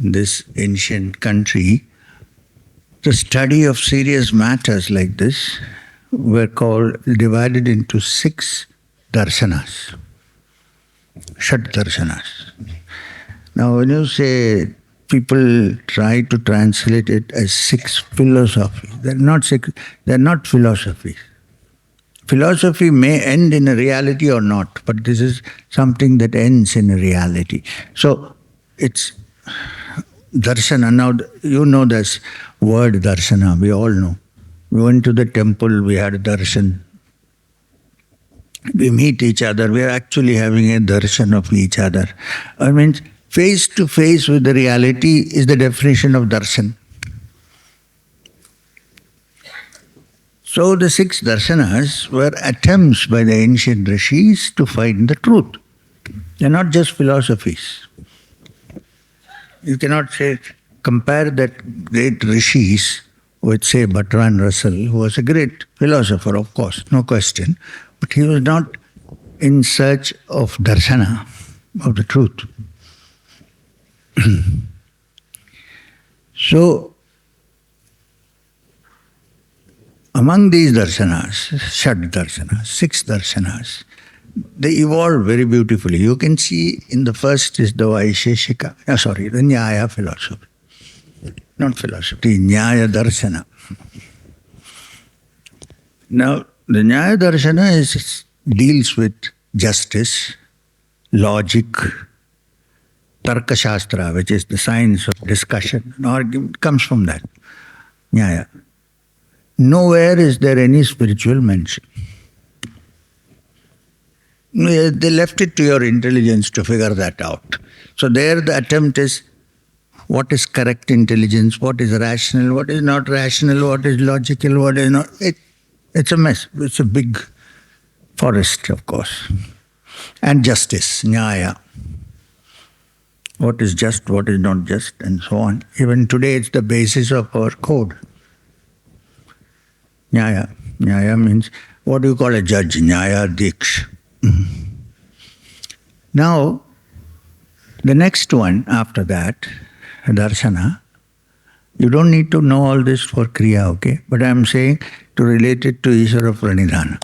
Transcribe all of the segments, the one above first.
in this ancient country, the study of serious matters like this were divided into 6 darshanas, ShadDarshanas. Now, when you say people try to translate it as 6 philosophies, they're not philosophies. Philosophy may end in a reality or not, but this is something that ends in a reality. So it's darshana. Now, you know this word darshana, we all know. We went to the temple, we had a darshan. We meet each other, we are actually having a darshan of each other. I mean, face to face with the reality is the definition of darshan. So the 6 darshanas were attempts by the ancient rishis to find the truth. They are not just philosophies. You cannot compare that great rishis with, say, Bertrand Russell, who was a great philosopher, of course, no question, but he was not in search of darshana, of the truth. So, among these darshanas, ShadDarshanas, 6 darshanas, they evolve very beautifully. You can see in the first is the Vaisheshika, the Nyaya philosophy. Not philosophy, Nyaya Darshana. Now, the Nyaya Darshana deals with justice, logic, Tarka Shastra, which is the science of discussion. An argument comes from that, Nyaya. Nowhere is there any spiritual mention. They left it to your intelligence to figure that out. So there the attempt is, what is correct intelligence, what is rational, what is not rational, what is logical, what is not. It's a mess. It's a big forest, of course. And justice, Nyaya. What is just, what is not just, and so on. Even today it's the basis of our code. Nyaya. Nyaya means, what do you call a judge? Nyaya Diksh. Now, the next one after that, Darshana, you don't need to know all this for Kriya, okay? But I'm saying to relate it to Ishvara Pranidhana.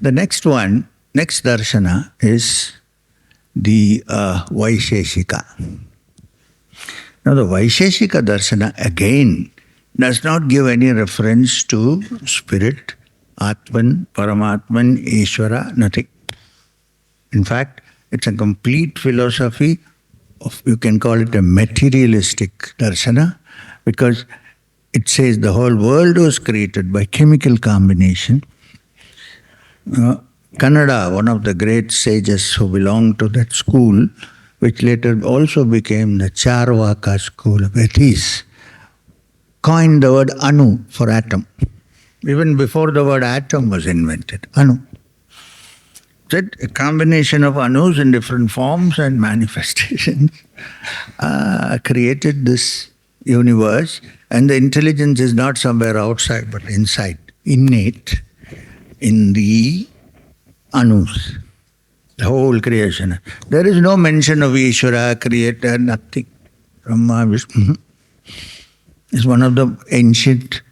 The next one, next Darshana is the Vaisheshika. Now the Vaisheshika Darshana again does not give any reference to spirit, Atman, Paramatman, Ishvara, nothing. In fact, it's a complete philosophy of, you can call it a materialistic darshana, because it says the whole world was created by chemical combination. Kannada, one of the great sages who belonged to that school, which later also became the Charvaka school of ethics, coined the word anu for atom. Even before the word atom was invented, anu. That a combination of anus in different forms and manifestations created this universe, and the intelligence is not somewhere outside but inside, innate in the anus, the whole creation. There is no mention of Ishvara, creator, nothing. Brahma, Vishnu. It's one of the ancient,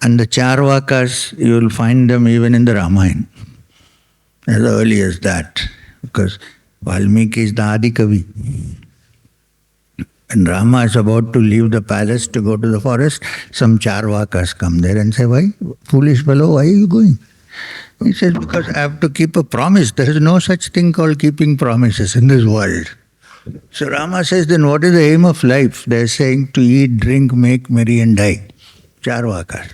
and the Charvakas, you will find them even in the Ramayana, as early as that, because Valmiki is the Adi Kavi. And Rama is about to leave the palace to go to the forest, some Charvakas come there and say, "Why, foolish fellow, why are you going?" He says, "Because I have to keep a promise. There is no such thing called keeping promises in this world." So Rama says, "Then what is the aim of life?" They are saying, to eat, drink, make merry and die. Charvakas.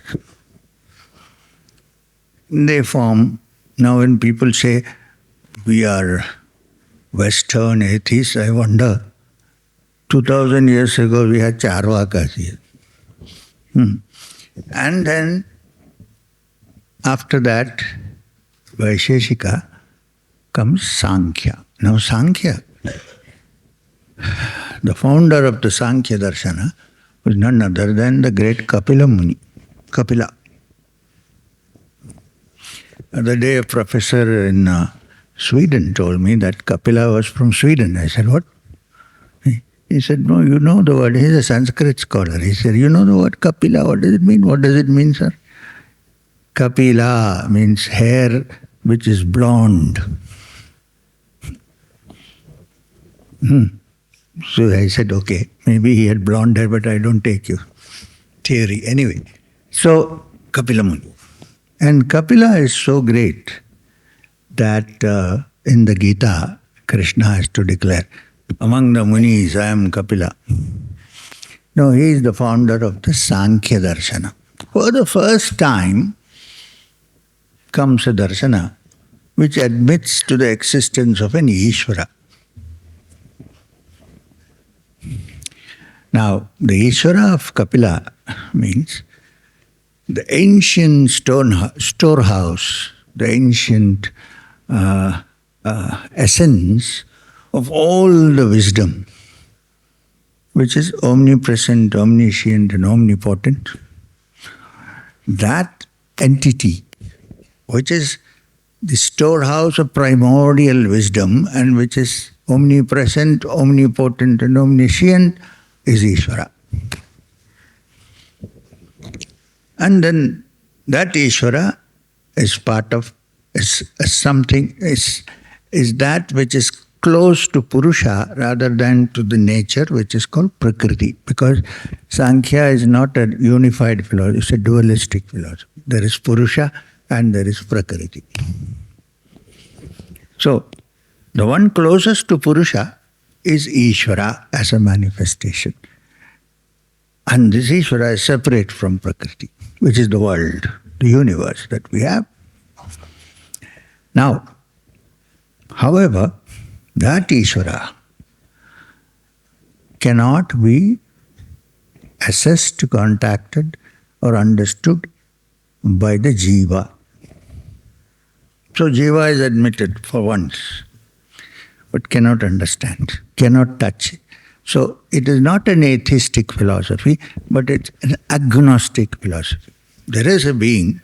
They form. Now when people say, we are Western atheists, I wonder, 2000 years ago we had Charvakas here. And then after that, Vaisheshika, comes Samkhya. Now Samkhya, the founder of the Samkhya Darshana, was none other than the great Kapila Muni. Kapila. The other day a professor in Sweden told me that Kapila was from Sweden. I said, what? He said, no, you know the word. He's a Sanskrit scholar. He said, you know the word Kapila. What does it mean? What does it mean, sir? Kapila means hair which is blonde. So I said, okay, maybe he had blonde hair, but I don't take your theory. Anyway, so Kapila Muni. And Kapila is so great that in the Gita, Krishna has to declare, among the Munis, I am Kapila. No, he is the founder of the Samkhya darshana. For the first time comes a darshana which admits to the existence of an Ishvara. Now, the Ishvara of Kapila means the ancient storehouse, the ancient essence of all the wisdom, which is omnipresent, omniscient, and omnipotent. That entity, which is the storehouse of primordial wisdom and which is omnipresent, omnipotent, and omniscient, is Ishvara. And then that Ishvara is part of, is that which is close to Purusha rather than to the nature which is called Prakriti. Because Samkhya is not a unified philosophy, it's a dualistic philosophy. There is Purusha and there is Prakriti. So, the one closest to Purusha is Ishvara as a manifestation. And this Ishvara is separate from Prakriti, which is the world, the universe that we have. Now, however, that Ishvara cannot be assessed, contacted, or understood by the jiva. So jiva is admitted for once, but cannot understand, cannot touch. So it is not an atheistic philosophy, but it's an agnostic philosophy. There is a being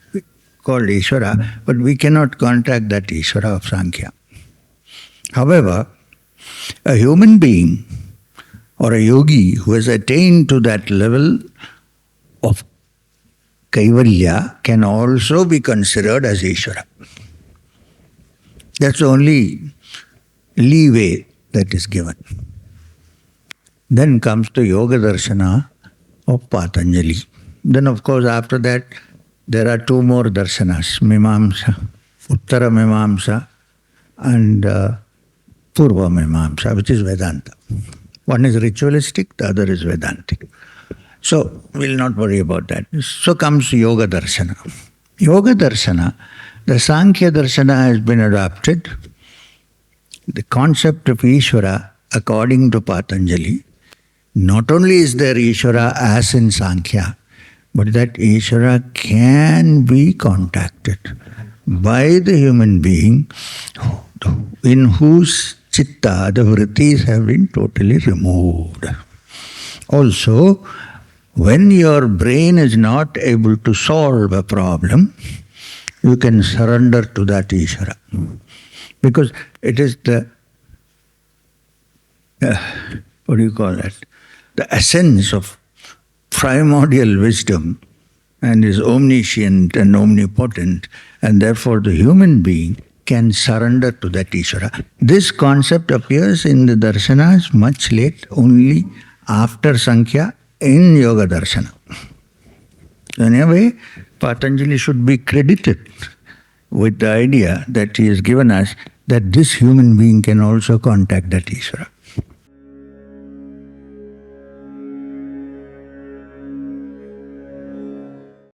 called Ishvara, but we cannot contact that Ishvara of Samkhya. However, a human being or a yogi who has attained to that level of Kaivalya can also be considered as Ishvara. That's the only leeway that is given. Then comes the Yoga Darshana of Patanjali. Then of course after that there are two more darshanas, Mimamsa, Uttara Mimamsa and Purva Mimamsa, which is Vedanta. One is ritualistic, the other is Vedantic. So we'll not worry about that. So comes Yoga Darshana. Yoga Darshana, the Samkhya Darshana has been adopted. The concept of Ishvara, according to Patanjali, not only is there Ishvara as in Samkhya, but that Ishvara can be contacted by the human being in whose chitta the vrittis have been totally removed. Also, when your brain is not able to solve a problem, you can surrender to that Ishvara. Because it is the, what do you call that? The essence of primordial wisdom and is omniscient and omnipotent, and therefore the human being can surrender to that Ishvara. This concept appears in the darshanas much late, only after Samkhya in Yoga Darshana. In a way, Patanjali should be credited with the idea that he has given us that this human being can also contact that Ishvara.